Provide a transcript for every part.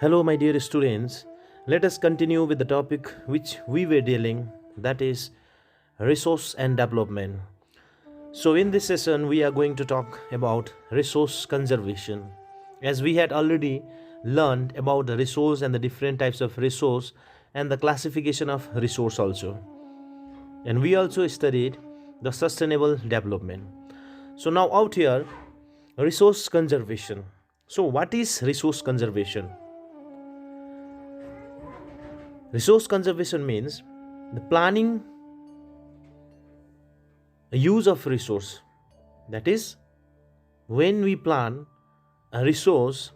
Hello, my dear students. Let us continue with the topic which we were dealing, that is resource and development. So, in this session, we are going to talk about resource conservation. As we had already learned about the resource and the different types of resource and the classification of resource also. And we also studied the sustainable development. So, now out here, resource conservation. So, what is resource conservation? Resource conservation means the planning use of resource. That is, when we plan a resource,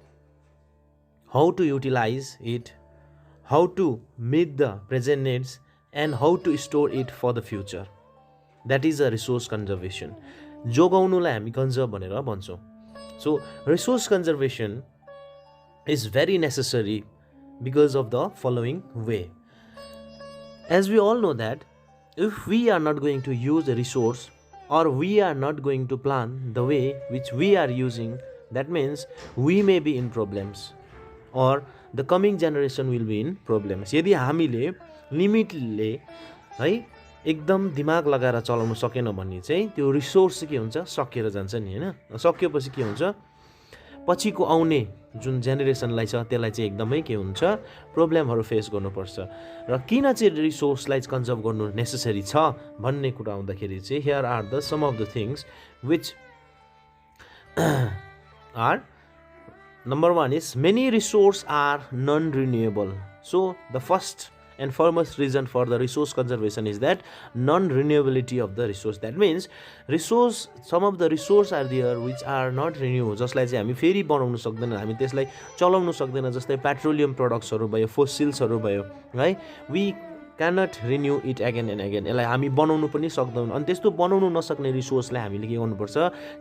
how to utilize it, how to meet the present needs, and how to store it for the future. That is a resource conservation. जोगाउनुलाई हामी conserve भनेर भन्छौँ. So resource conservation is very necessary because of the following way. As we all know that if we are not going to use a resource or we are not going to plan the way which we are using, that means we may be in problems or the coming generation will be in problems. यदि हामीले लिमिटले है एकदम दिमाग लगाएर चलाउन सकेन भने चाहिँ त्यो रिसोर्स के हुन्छ, सकिएर जान्छ नि हैन. सकिएपछि के हुन्छ, पछिको आउने जुन जेनेरेसनलाई छ त्यसलाई चाहिँ एकदमै के हुन्छ, प्रब्लमहरू फेस गर्नुपर्छ. र किन चाहिँ रिसोर्सलाई कन्जर्भ गर्नु नेसेसरी छ भन्ने कुरा आउँदाखेरि चाहिँ here are the some of the things which are. Number one is many resources are non-renewable. So the first and foremost reason for the resource conservation is that non-renewability of the resource. That means resource, some of the resources are there which are not renewable. जसलाई चाहिँ हामी फेरि बनाउन सक्दैन, हामी त्यसलाई चलाउन सक्दैन. जस्तै पेट्रोलियम प्रोडक्ट्सहरू भयो, फोसिल्सहरू भयो है, we cannot renew it again and again. यसलाई हामी बनाउनु पनि सक्दैनौँ. अनि त्यस्तो बनाउनु नसक्ने रिसोर्सलाई हामीले के गर्नुपर्छ,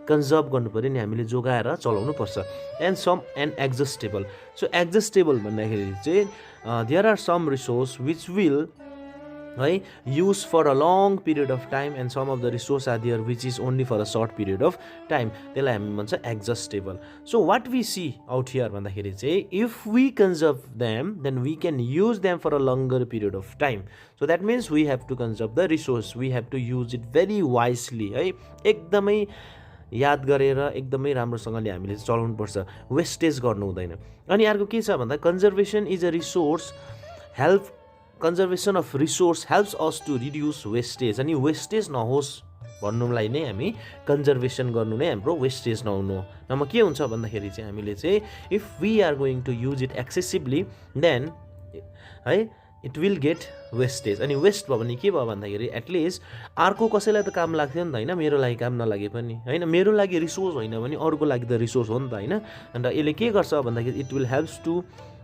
कन्जर्भ गर्नुपर्यो नि, हामीले जोगाएर चलाउनु पर्छ. And some and exhaustible. So exhaustible भन्दाखेरि चाहिँ there are some resource which will use for a long period of time and some of the resource are there which is only for a short period of time. त्यसलाई हामी भन्छ एक्जस्टेबल. So what we see out here भन्दाखेरि चाहिँ if we conserve them then we can use them for a longer period of time. So that means we have to conserve the resource, we have to use it very wisely है, एकदमै याद गरेर एकदमै राम्रोसँगले हामीले चलाउनु पर्छ, wastage गर्नु हुँदैन. अनि अर्को के छ भन्दा conservation is a resource help, conservation of resource helps us to reduce wastage. अनि वेस्टेज नहोस् भन्नुलाई नै हामी कन्जर्भेसन गर्नु नै हाम्रो वेस्टेज नहुनु हो. नम्बर के हुन्छ भन्दाखेरि चाहिँ हामीले चाहिँ if we are going to use it excessively then है इट विल गेट वेस्टेज. अनि वेस्ट भयो भने के भयो भन्दाखेरि एटलिस्ट अर्को कसैलाई त काम लाग्थ्यो नि त होइन, मेरो लागि काम नलागे पनि होइन, मेरो लागि रिसोर्स होइन भने अरूको लागि त रिसोर्स हो नि त होइन. अन्त यसले के गर्छ भन्दाखेरि it will helps to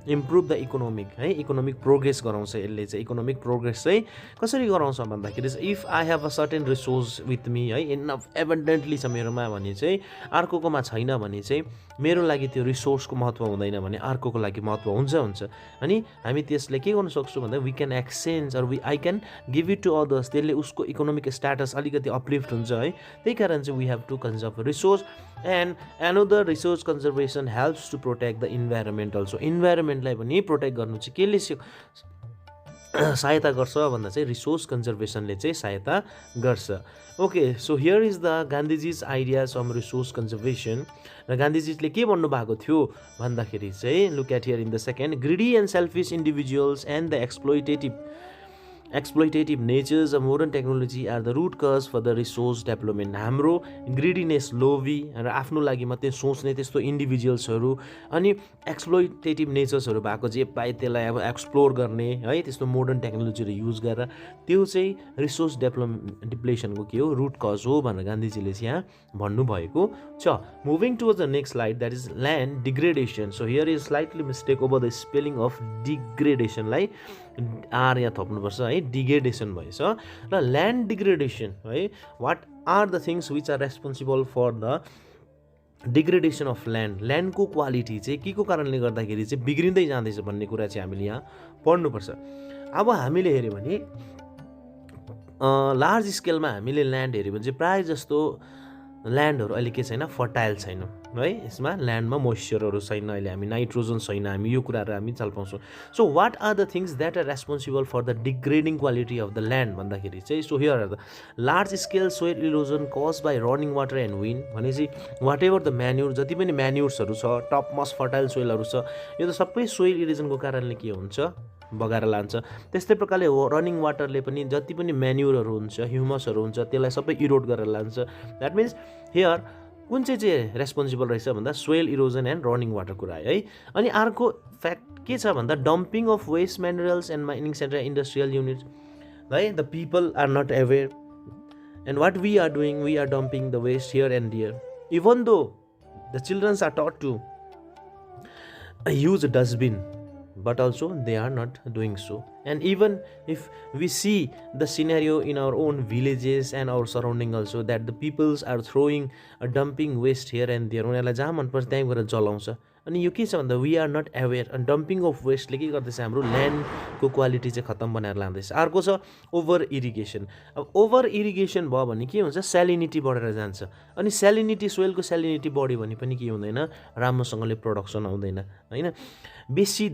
improve the economic है, इकोनोमिक प्रोग्रेस गराउँछ. यसले चाहिँ इकोनोमिक प्रोग्रेस चाहिँ कसरी गराउँछ भन्दाखेरि if I have a certain resource with me है, इनफ एबन्डेन्टली छ मेरोमा भने चाहिँ अर्कोकोमा छैन भने चाहिँ मेरो लागि त्यो रिसोर्सको महत्त्व हुँदैन भने अर्कोको लागि महत्त्व हुन्छ. अनि हामी त्यसले के गर्न सक्छौँ भन्दा we can exchange or I can give it to others. त्यसले उसको इकोनोमिक स्ट्याटस अलिकति अपलिफ्ट हुन्छ है. त्यही कारण चाहिँ we have to conserve resource. And another resource conservation helps to protect the environment also. इन्भाइरोमेन्टलाई पनि प्रोटेक्ट गर्नु चाहिँ केले सहायता गर्छ भन्दा चाहिँ रिसोर्स कन्जर्भेसनले चाहिँ सहायता गर्छ. Okay, so here is the Gandhiji's ideas on resource conservation. र गान्धीजीले के भन्नुभएको थियो भन्दाखेरि चाहिँ look at here in the second, greedy and selfish individuals and the exploitative natures of modern technology are the root cause for the resource development. हाम्रो ग्रिडीनेस, लोभी र आफ्नो लागि मात्रै सोच्ने त्यस्तो इन्डिभिजुअल्सहरू अनि एक्सप्लोइटेटिभ नेचर्सहरू भएको जे पाए त्यसलाई अब एक्सप्लोर गर्ने है, त्यस्तो मोडर्न टेक्नोलोजीहरू युज गरेर त्यो चाहिँ रिसोर्स डिप्लेसनको के हो, रुट कज हो भनेर गान्धीजीले चाहिँ यहाँ भन्नुभएको छ. Moving towards the next slide, that is land degradation. So here is slightly mistake over the spelling of डिग्रेडेसनलाई आर यहाँ थप्नुपर्छ है, डिग्रेडेसन भएछ. र ल्यान्ड डिग्रेडेसन है, what are the things which are responsible for the degradation of land. ल्यान्डको quality चाहिँ के को कारणले गर्दाखेरि चाहिँ बिग्रिँदै जाँदैछ भन्ने कुरा चाहिँ हामीले यहाँ पढ्नुपर्छ. अब हामीले हेऱ्यौँ भने लार्ज स्केलमा हामीले ल्यान्ड हेऱ्यौँ भने चाहिँ प्रायः जस्तो ल्यान्डहरू अहिले के छैन, फर्टाइल छैन है, यसमा ल्यान्डमा मोइस्चरहरू छैन, अहिले हामी नाइट्रोजन छैन, हामी यो कुराहरू हामी चाल पाउँछौँ. So what are the things that are responsible for the degrading quality of the land भन्दाखेरि चाहिँ, so here are the large scale soil erosion cause by running water and wind. भनेपछि वाट एभर द म्यान्युर, जति पनि म्यान्युर्सहरू छ, top must fertile सोइलहरू छ, यो त सबै सोइल इरोजनको कारणले के हुन्छ, बगाएर लान्छ. त्यस्तै प्रकारले रनिङ वाटरले पनि जति पनि म्यान्युरहरू हुन्छ, ह्युमसहरू हुन्छ, त्यसलाई सबै इरोड गरेर लान्छ. द्याट मिन्स हियर कुन चाहिँ रेस्पोन्सिबल रहेछ भन्दा soil erosion and running water कुरा है. अनि अर्को फ्याक्ट के छ भन्दा dumping of waste minerals and mining centre industrial unit है. The people are not aware and what we are doing, we are dumping the waste here and there, even though the childrens are taught to use a dustbin, but also they are not doing so. And even if we see the scenario in our own villages and our surrounding also, that the peoples are throwing dumping waste here and there, उनीहरूलाई जहाँ मनपर्छ त्यहीँ गएर जलाउँछ. अनि यो के छ भन्दा वी आर नट अवेर. अनि डम्पिङ अफ वेस्टले के गर्दैछ, हाम्रो ल्यान्डको क्वालिटी चाहिँ खत्तम बनाएर लाँदैछ. अर्को छ ओभर इरिगेसन. अब ओभर इरिगेसन भयो भने के हुन्छ, सेलिनिटी बढेर जान्छ. अनि सेलिनिटी, सोइलको सेलिनिटी बढ्यो भने पनि के हुँदैन, राम्रोसँगले प्रोडक्सन आउँदैन होइन. बेसी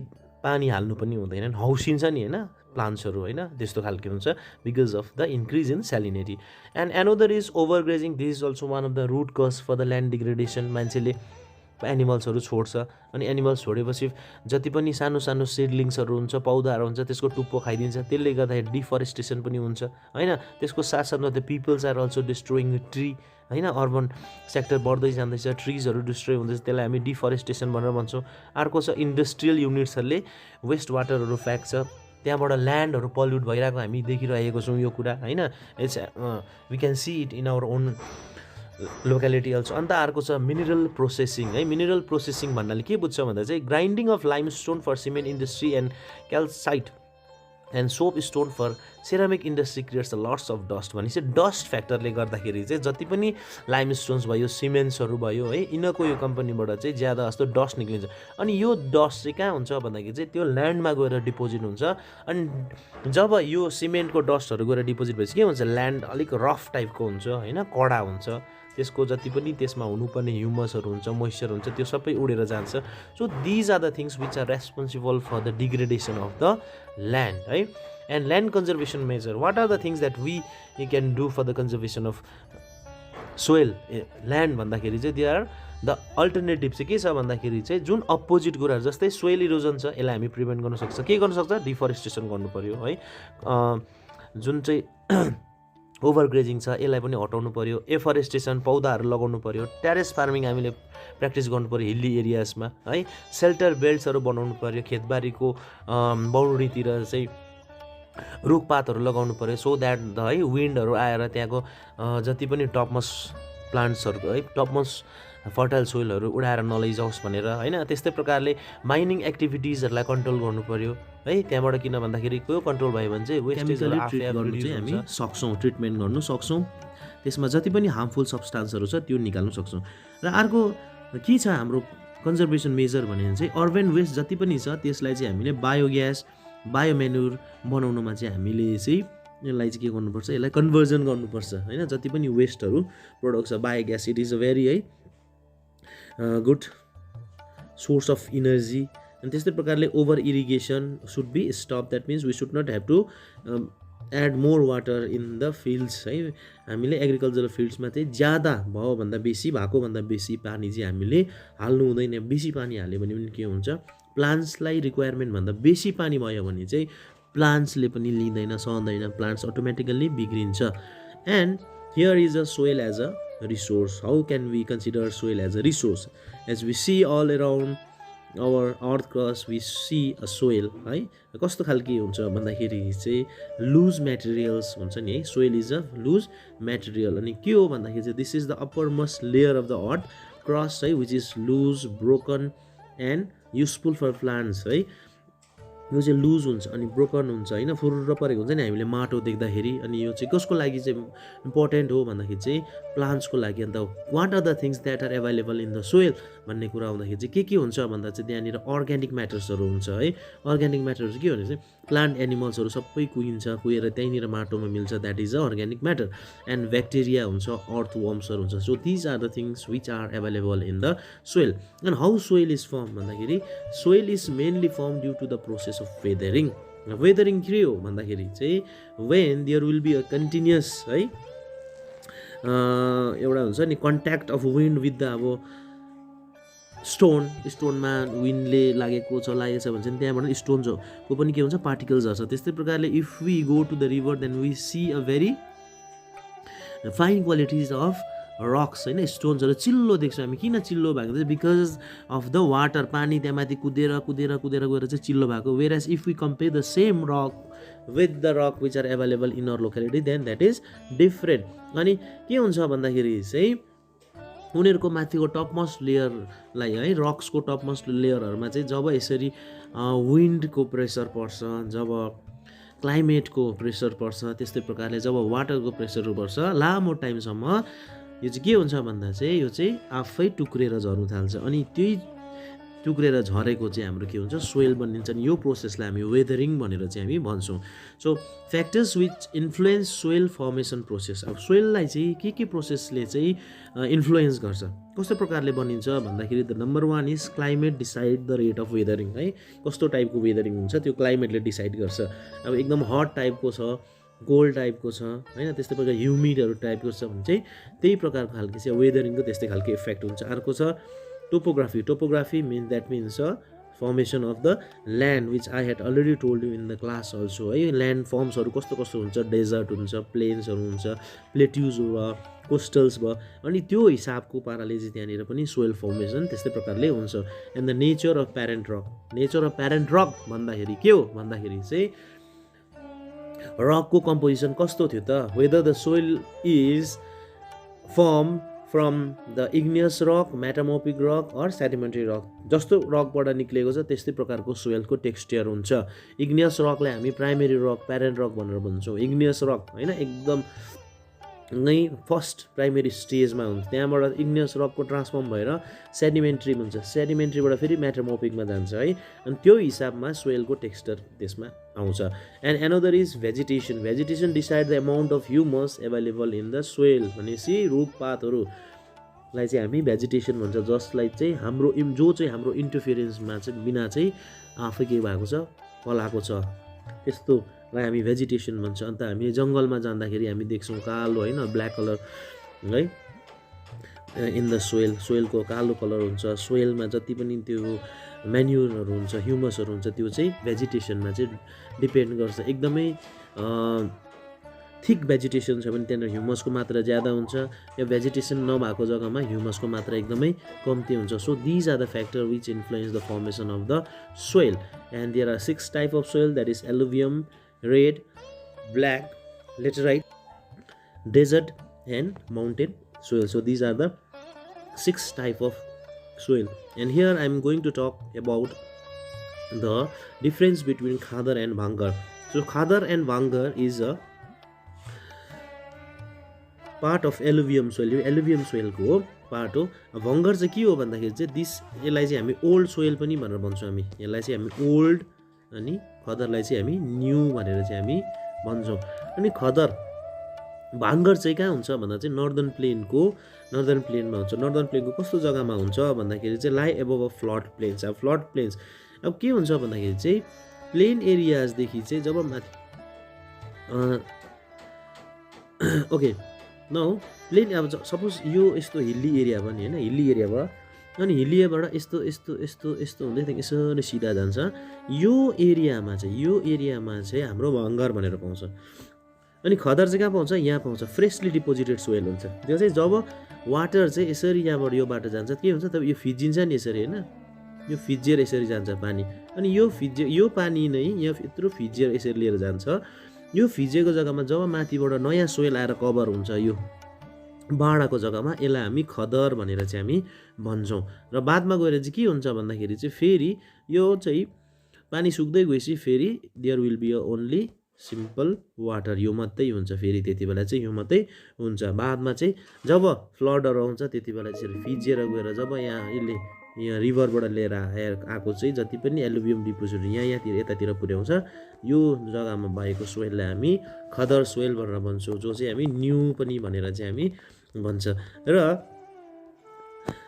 पानी हाल्नु पनि हुँदैन, हौसिन्छ नि होइन प्लान्ट्सहरू होइन, त्यस्तो खालको हुन्छ because of the increase in salinity. And another is over grazing. This is also one of the root cause for the land degradation. मान्छेले एनिमल्सहरू छोड्छ, अनि एनिमल्स छोडेपछि जति पनि सानो सानो सिडलिङ्सहरू हुन्छ, पौधाहरू हुन्छ, त्यसको टुप्पो खाइदिन्छ. त्यसले गर्दाखेरि डिफरेस्टेसन पनि हुन्छ होइन. त्यसको साथसाथमा the peoples are also destroying tree होइन. अर्बन सेक्टर बढ्दै जाँदैछ, ट्रिजहरू डिस्ट्रोय हुँदैछ, त्यसलाई हामी डिफरेस्टेसन भनेर भन्छौँ. अर्को छ इन्डस्ट्रियल युनिट्सहरूले वेस्ट वाटरहरू फ्याँक्छ, त्यहाँबाट ल्यान्डहरू पल्युट भइरहेको हामी देखिरहेको छौँ यो कुरा होइन. It's we can see it in our own locality also. अन्त अर्को छ मिनरल प्रोसेसिङ है. मिनरल प्रोसेसिङ भन्नाले के बुझ्छ भन्दा चाहिँ grinding of limestone for cement industry and calcite and soap stone for ceramic industry creates the lots of dust. भनेपछि डस्ट फ्याक्टरले गर्दाखेरि चाहिँ जति पनि लाइमस्टोन्स भयो, सिमेन्ट्सहरू भयो है, यिनीहरूको यो कम्पनीबाट चाहिँ ज्यादा जस्तो डस्ट निक्लिन्छ. अनि यो डस्ट चाहिँ कहाँ हुन्छ भन्दाखेरि चाहिँ त्यो ल्यान्डमा गएर डिपोजिट हुन्छ. अनि जब यो सिमेन्टको डस्टहरू गएर डिपोजिट भएपछि के हुन्छ, ल्यान्ड अलिक रफ टाइपको हुन्छ होइन, कडा हुन्छ. त्यसको जति पनि त्यसमा हुनुपर्ने ह्युमसहरू हुन्छ, मोइस्चर हुन्छ, त्यो सबै उडेर जान्छ. So these are the things which are responsible for the degradation of the land है. And land conservation measure, what are the things that we can do for the conservation of soil land भन्दाखेरि चाहिँ they are the alternative चाहिँ के छ भन्दाखेरि चाहिँ जुन opposite कुराहरू, जस्तै सोइल इरोजन छ, यसलाई हामी प्रिभेन्ट गर्न सक्छ. के गर्न सक्छ, डिफरेस्टेसन गर्नु पऱ्यो है. जुन चाहिँ ओभर ग्रेजिङ छ यसलाई पनि हटाउनु पऱ्यो. एफरेस्टेसन, पौधाहरू लगाउनु पऱ्यो. टेरेस फार्मिङ हामीले प्र्याक्टिस गर्नु पऱ्यो हिल्ली एरियाजमा है. सेल्टर बेल्ट्सहरू बनाउनु पऱ्यो, खेतबारीको बाउन्ड्रीतिर चाहिँ रुखपातहरू लगाउनु पऱ्यो, सो द्याट द है विन्डहरू आएर त्यहाँको जति पनि टपमोस्ट प्लान्ट्सहरूको है, टपमोस्ट फर्टाइल सोइलहरू उडाएर नलैजाओस् भनेर होइन. त्यस्तै प्रकारले माइनिङ एक्टिभिटिजहरूलाई कन्ट्रोल गर्नु पऱ्यो है. त्यहाँबाट किन भन्दाखेरि त्यो कन्ट्रोल भयो भने चाहिँ वेस्टेजहरू आफै गर्नु चाहिँ हामी सक्छौँ, ट्रिटमेन्ट गर्नु सक्छौँ. त्यसमा जति पनि हार्मफुल सब्सटान्सहरू छ त्यो निकाल्नु सक्छौँ. र अर्को के छ हाम्रो कन्जर्भेसन मेजर भने चाहिँ अर्बन वेस्ट जति पनि छ त्यसलाई चाहिँ हामीले बायोग्यास, बायोमेन्युर बनाउनुमा चाहिँ हामीले चाहिँ यसलाई चाहिँ के गर्नुपर्छ, यसलाई कन्भर्जन गर्नुपर्छ होइन. जति पनि वेस्टहरू प्रोडक्ट छ, biogas it is a very है गुड सोर्स अफ इनर्जी. अनि त्यस्तै प्रकारले over irrigation should be stop. That means we should not have to add more water in the fields है. हामीले एग्रिकल्चरल फिल्ड्समा चाहिँ ज्यादा भयो भन्दा बेसी, भएको भन्दा बेसी पानी चाहिँ हामीले हाल्नु हुँदैन. बेसी पानी हाल्यो भने पनि के हुन्छ, प्लान्ट्सलाई रिक्वायरमेन्ट भन्दा बेसी पानी भयो भने चाहिँ प्लान्ट्सले पनि लिँदैन, सहँदैन, प्लान्ट्स अटोमेटिकल्ली बिग्रिन्छ. And here is a soil as a resource. How can we consider soil as a resource? As we see all around our earth crust, we see a soil है. कस्तो खालके हुन्छ भन्दाखेरि चाहिँ लुज मेटेरियल्स हुन्छ नि है. Soil is a loose material. अनि के हो भन्दाखेरि चाहिँ this is the upper most layer of the earth crust है, which is loose, broken and useful for plants है. यो चाहिँ लुज हुन्छ अनि ब्रोकन हुन्छ होइन, फुरुर परेको हुन्छ नि हामीले माटो देख्दाखेरि। अनि यो चाहिँ कसको लागि चाहिँ इम्पोर्टेन्ट हो भन्दाखेरि चाहिँ प्लान्ट्सको लागि। And what are the things that are available in the soil भन्ने कुरा आउँदाखेरि चाहिँ के हुन्छ भन्दा चाहिँ त्यहाँनिर अर्ग्यानिक म्याटर्सहरू हुन्छ है। अर्ग्यानिक म्याटरहरू के भने चाहिँ प्लान्ट एनिमल्सहरू सबै कुहेर त्यहीँनिर माटोमा मिल्छ, that is a organic matter. And bacteria हुन्छ, अर्थ वर्म्सहरू हुन्छ। So these are the things which are available in the soil. And how soil is form भन्दाखेरि soil is mainly form due to the process of weathering. Weathering के हो भन्दाखेरि चाहिँ when there will be a continuous है एउटा हुन्छ नि contact of wind with the अब स्टोनमा विन्डले लागेको छ भने चाहिँ त्यहाँबाट स्टोन्सको पनि के हुन्छ पार्टिकल्स झर्छ। त्यस्तै प्रकारले if we go to the river then we see a very fine qualities of rocks होइन, स्टोन्सहरू चिल्लो देख्छौँ हामी। किन चिल्लो भएको चाहिँ बिकज अफ द वाटर, पानी त्यहाँ माथि कुदेर गएर चाहिँ चिल्लो भएको। Whereas if we compare the same rock with the rock which are available in our locality then that is different. अनि के हुन्छ भन्दाखेरि चाहिँ उनीहरूको माथिको टपमोस्ट लेयरलाई है, रक्सको टपमोस्ट लेयरहरूमा चाहिँ जब यसरी विन्डको प्रेसर पर्छ, जब क्लाइमेटको प्रेसर पर्छ, त्यस्तै प्रकारले जब वाटरको प्रेसर पर्छ लामो टाइमसम्म यो चाहिँ के हुन्छ भन्दा चाहिँ यो चाहिँ आफै टुक्रेर झर्नु थाल्छ। अनि त्यही टुक्रेर झरेको चाहिँ हाम्रो के हुन्छ सोइल बनिन्छ। अनि यो प्रोसेसलाई हामी वेदरिङ भनेर चाहिँ हामी भन्छौँ। So factors which influence soil formation process. अब सोइललाई चाहिँ के प्रोसेसले चाहिँ इन्फ्लुएन्स गर्छ, कस्तो प्रकारले बनिन्छ भन्दाखेरि the number 1 is climate decide the rate of weathering है। कस्तो टाइपको वेदरिङ हुन्छ त्यो क्लाइमेटले डिसाइड गर्छ। अब एकदम हट टाइपको छ, कोल्ड टाइपको छ होइन, त्यस्तै प्रकार ह्युमिडहरू टाइपको छ भने चाहिँ त्यही प्रकारको खालको चाहिँ वेदरिङको त्यस्तै खालको इफेक्ट हुन्छ। अर्को छ topography means formation of the land which I had already told you in the class also है। ल्यान्ड फर्म्सहरू कस्तो हुन्छ, डेजर्ट हुन्छ, प्लेन्सहरू हुन्छ, प्लेट्युज भयो, कोस्टल्स भयो। अनि त्यो हिसाबको पाराले चाहिँ त्यहाँनिर पनि सोइल फर्मेसन त्यस्तै प्रकारले हुन्छ। And the nature of parent rock भन्दाखेरि के हो भन्दाखेरि चाहिँ रकको कम्पोजिसन कस्तो थियो त, whether the soil is form from the igneous rock, metamorphic rock or sedimentary rock. जस्तो रकबाट निक्लेको छ त्यस्तै प्रकारको सोइलको टेक्सचर हुन्छ। इग्नियस रकलाई हामी प्राइमेरी रक, प्यारेन्ट रक भनेर भन्छौँ। इग्नियस रक होइन एकदम नै फर्स्ट प्राइमेरी स्टेजमा हुन्छ, त्यहाँबाट इग्नियस रकको ट्रान्सफर्म भएर सेडिमेन्ट्री हुन्छ, सेडिमेन्ट्रीबाट फेरि मेटामोर्फिकमा जान्छ है। अनि त्यो हिसाबमा सोइलको टेक्सचर त्यसमा आउँछ। And another is vegetation decide the amount of humus available in the soil. भनेपछि रुखपातहरूलाई चाहिँ हामी भेजिटेसन भन्छ, जसलाई चाहिँ हाम्रो इन्टरफियरेन्समा चाहिँ बिना चाहिँ आफै के भएको छ फलाएको छ, त्यस्तोलाई हामी भेजिटेसन भन्छ। अन्त हामी जङ्गलमा जाँदाखेरि हामी देख्छौँ कालो होइन ब्ल्याक कलर है इन द सोइलको कालो कलर हुन्छ। सोइलमा जति पनि त्यो म्यान्युरहरू हुन्छ, ह्युमसहरू हुन्छ, त्यो चाहिँ भेजिटेसनमा चाहिँ डिपेन्ड गर्छ। एकदमै थिक भेजिटेसन छ भने त्यहाँनिर ह्युमसको मात्रा ज्यादा हुन्छ, या भेजिटेसन नभएको जग्गामा ह्युमसको मात्रा एकदमै कम्ती हुन्छ। So these are the factor which influence the formation of the soil. And there are 6 type of soil, that is alluvium, red, black, laterite, desert and mountain soil. So these are the 6 type of soil. And here I am going to talk about the difference between khadar and bhangar. So khadar and bhangar is a part of alluvium soil. यो alluvium soil को part हो। भङ्गर चाहिँ के हो भन्दाखेरि चाहिँ यसलाई चाहिँ हामी ओल्ड सोइल पनि भनेर भन्छौँ। हामी यसलाई चाहिँ हामी ओल्ड अनि खदरलाई चाहिँ हामी न्यू भनेर चाहिँ हामी भन्छौँ। अनि भाङ्गर चाहिँ कहाँ हुन्छ भन्दा चाहिँ नर्दर्न प्लेनमा हुन्छ। नर्दर्न प्लेनको कस्तो जग्गामा हुन्छ भन्दाखेरि चाहिँ लाई एबोभ अ फ्लड प्लेन्स। अब फ्लड प्लेन्स अब के हुन्छ भन्दाखेरि चाहिँ प्लेन एरियाजदेखि चाहिँ जब माथि ओके न प्लेन अब सपोज यो यस्तो हिल्ली एरिया पनि होइन, हिल्ली एरिया भयो, अनि हिल्ली एरियाबाट यस्तो हुँदै त्यहाँदेखि यसरी सिधा जान्छ। यो एरियामा चाहिँ हाम्रो भङ्गर भनेर पाउँछ। अनि खदर चाहिँ कहाँ पाउँछ, यहाँ पाउँछ। फ्रेसली डिपोजिटेड सोइल हुन्छ त्यो चाहिँ जब वाटर चाहिँ यसरी यहाँबाट यो बाटो जान्छ के हुन्छ तब यो फिजिन्छ नि यसरी होइन, यो फिजिएर यसरी जान्छ पानी। अनि यो पानी नै यहाँ यत्रो फिजिएर यसरी लिएर जान्छ। यो फिजिएको जग्गामा जब माथिबाट नयाँ सोइल आएर कभर हुन्छ यो बाडाको जग्गामा, यसलाई हामी खदर भनेर चाहिँ हामी भन्छौँ। र बादमा गएर चाहिँ के हुन्छ भन्दाखेरि चाहिँ फेरि यो चाहिँ पानी सुक्दै गएपछि फेरि there will be only simple water, यो मात्रै हुन्छ। फेरि त्यति बेला चाहिँ यो मात्रै हुन्छ। बादमा चाहिँ जब फ्लडहरू आउँछ त्यति बेला चाहिँ फिजिएर गएर जब यहाँ रिभरबाट लिएर आएको चाहिँ जति पनि एलुभियम डिपोजिटहरू यहाँतिर यतातिर पुर्याउँछ, यो जग्गामा भएको सोइललाई हामी खदर सोइल भनेर भन्छौँ, जो चाहिँ हामी न्यू पनि भनेर चाहिँ हामी भन्छ। र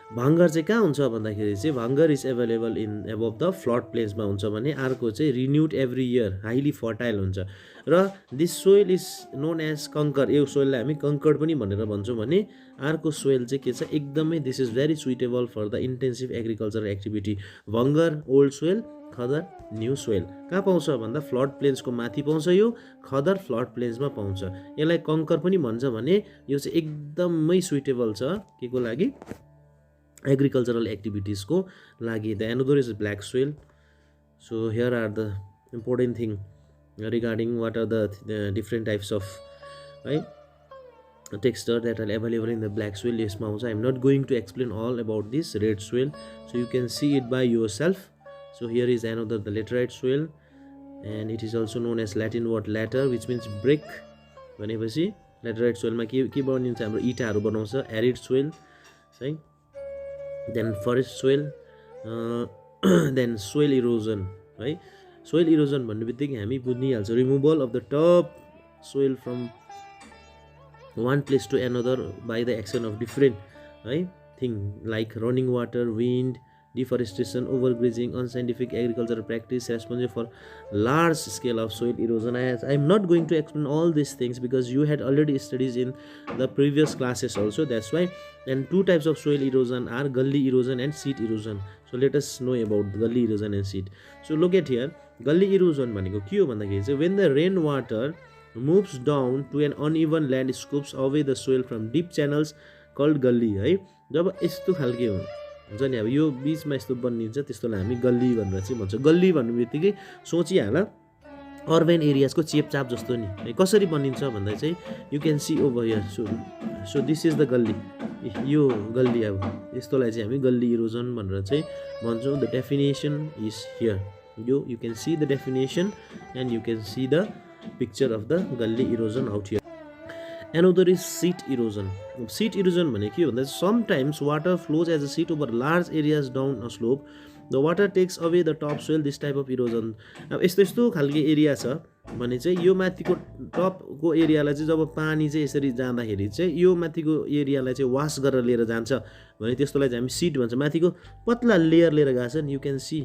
भाङ्गर चाहिँ कहाँ हुन्छ भन्दाखेरि चाहिँ bhangar is available in above the flood प्लेन्समा हुन्छ भने अर्को चाहिँ renewed every year, highly fertile हुन्छ। र this soil is known as kankar, यो सोइललाई हामी कङ्कर्ड पनि भनेर भन्छौँ भने अर्को सोइल चाहिँ के छ एकदमै this is very suitable for the intensive agriculture activity. Bhangar old soil, khadar new soil. कहाँ पाउँछ भन्दा फ्लड प्लेन्सको माथि पाउँछ, यो खदर फ्लड प्लेन्समा पाउँछ। यसलाई कङ्कर पनि भन्छ भने यो चाहिँ एकदमै सुइटेबल छ के को लागि, agricultural activities ko lagi. The another is black soil. So here are the important thing regarding what are the different types of texture that are available in the black soil. Yes, I am not going to explain all about this red soil, so you can see it by yourself. So here is another, the laterite soil, and it is also known as Latin word later, which means brick. भनेपछि laterite soil मा के बनिन्छ, हाम्रो इटाहरू बनाउँछ, arid soil, right? Then forest soil, then soil erosion, right? Soil erosion भन्ने बित्तिकै हामी बुझ्निहाल्छ, removal of the top soil from one place to another by the action of different thing like running water, wind, deforestation, overgrazing, unscientific agricultural practice responsible for large scale of soil erosion. I am not going to explain all these things because you had already studied in the previous classes also, that's why. And two types of soil erosion are gully erosion and seat erosion. So let us know about gully erosion and seat. So look at here, gully erosion भनेको के हो भन्दाखेरि चाहिँ when the rain water moves down to an uneven land, scoops away the soil from deep channels called gully, है। जब यस्तो खालके हुन्छ नि, अब यो बीचमा यस्तो बनिन्छ, त्यस्तोलाई हामी गल्ली भनेर चाहिँ भन्छ। गल्ली भन्ने बित्तिकै सोचिहाल अर्बन एरियाजको चेपचाप जस्तो नि, है। कसरी बनिन्छ भन्दा चाहिँ you can see over here, so this is the gully, यो गल्ली, अब यस्तोलाई चाहिँ हामी गल्ली इरोजन भनेर चाहिँ भन्छौँ। The definition is here, you can see the definition and you can see the picture of the gully erosion out here. Another is seat erosion. Seat erosion भने के भन्दा sometimes water flows as a seat over large areas down a slope. The water takes away the top soil. This type of erosion. अब यस्तो खालको area छ भने चाहिँ यो माथिको टपको एरियालाई चाहिँ जब पानी चाहिँ यसरी जाँदाखेरि चाहिँ यो माथिको एरियालाई चाहिँ वास गरेर लिएर जान्छ भने त्यस्तोलाई चाहिँ हामी सिट भन्छ। माथिको पतला लेयर लिएर गएको छ नि, यु क्यान सी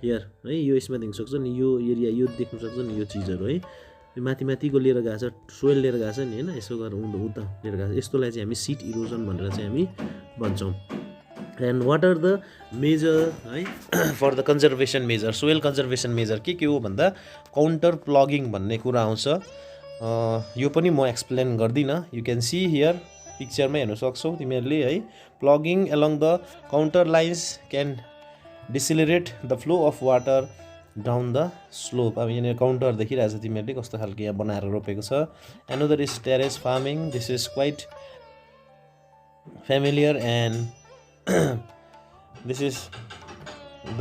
हियर, है। यो यसमा देख्न सक्छ नि, यो एरिया यो देख्न सक्छ नि, यो चिजहरू, है। माथिको लिएर गएको छ, सोइल लिएर गएको छ नि, होइन, यसो गरेर उता लिएर गएको छ, यस्तोलाई चाहिँ हामी सिट इरोजन भनेर चाहिँ हामी भन्छौँ। And what are the measure, है, for the conservation measure, soil conservation measure के हो भन्दा काउन्टर प्लगिङ भन्ने कुरा आउँछ। यो पनि म एक्सप्लेन गर्दिनँ, यु क्यान सी हियर, पिक्चरमा हेर्न सक्छौ तिमीहरूले, है। Ploughing along the contour lines can decelerate the flow of water down the slope. अब यहाँनिर काउन्टर देखिरहेछ तिमीहरूले कस्तो खालको यहाँ बनाएर रोपेको छ। Another is terrace farming, this is quite familiar and this is the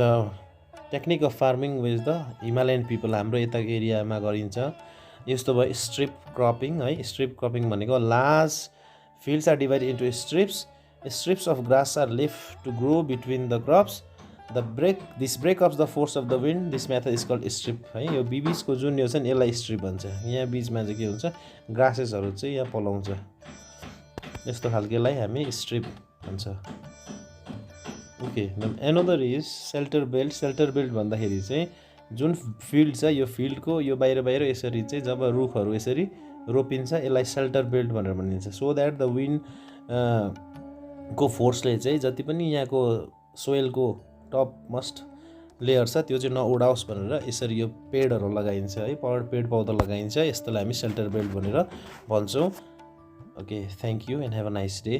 technique of farming with the Himalayan people, हाम्रो यता एरियामा गरिन्छ। यस्तो भयो स्ट्रिप क्रपिङ, है। स्ट्रिप क्रपिङ भनेको large fields are divided into strips of grass are left to grow between the crops. This break up the force of the wind. This method is called strip, है। यो बीचको जुन यो छ नि यसलाई स्ट्रिप भन्छ। यहाँ बीचमा चाहिँ के हुन्छ, ग्रासेसहरू चाहिँ यहाँ पलाउँछ, यस्तो खालकेलाई हामी स्ट्रिप भन्छ। Okay, another is shelter belt. Shelter belt भन्दाखेरि चाहिँ जुन फिल्ड छ यो फिल्डको यो बाहिर यसरी चाहिँ जब रुखहरू यसरी रोपिन्छ यसलाई सेल्टर बेल्ट भनेर भनिन्छ। सो द्याट द विन्ड को फोर्सले चाहिँ जति पनि यहाँको सोइलको टप मस्ट लेयर छ त्यो चाहिँ नउडाओस् भनेर यसरी यो पेडहरू लगाइन्छ, है। पेड पौधा लगाइन्छ, यस्तोलाई हामी सेल्टर बेल्ट भनेर भन्छौँ। Okay, thank you and have a nice day.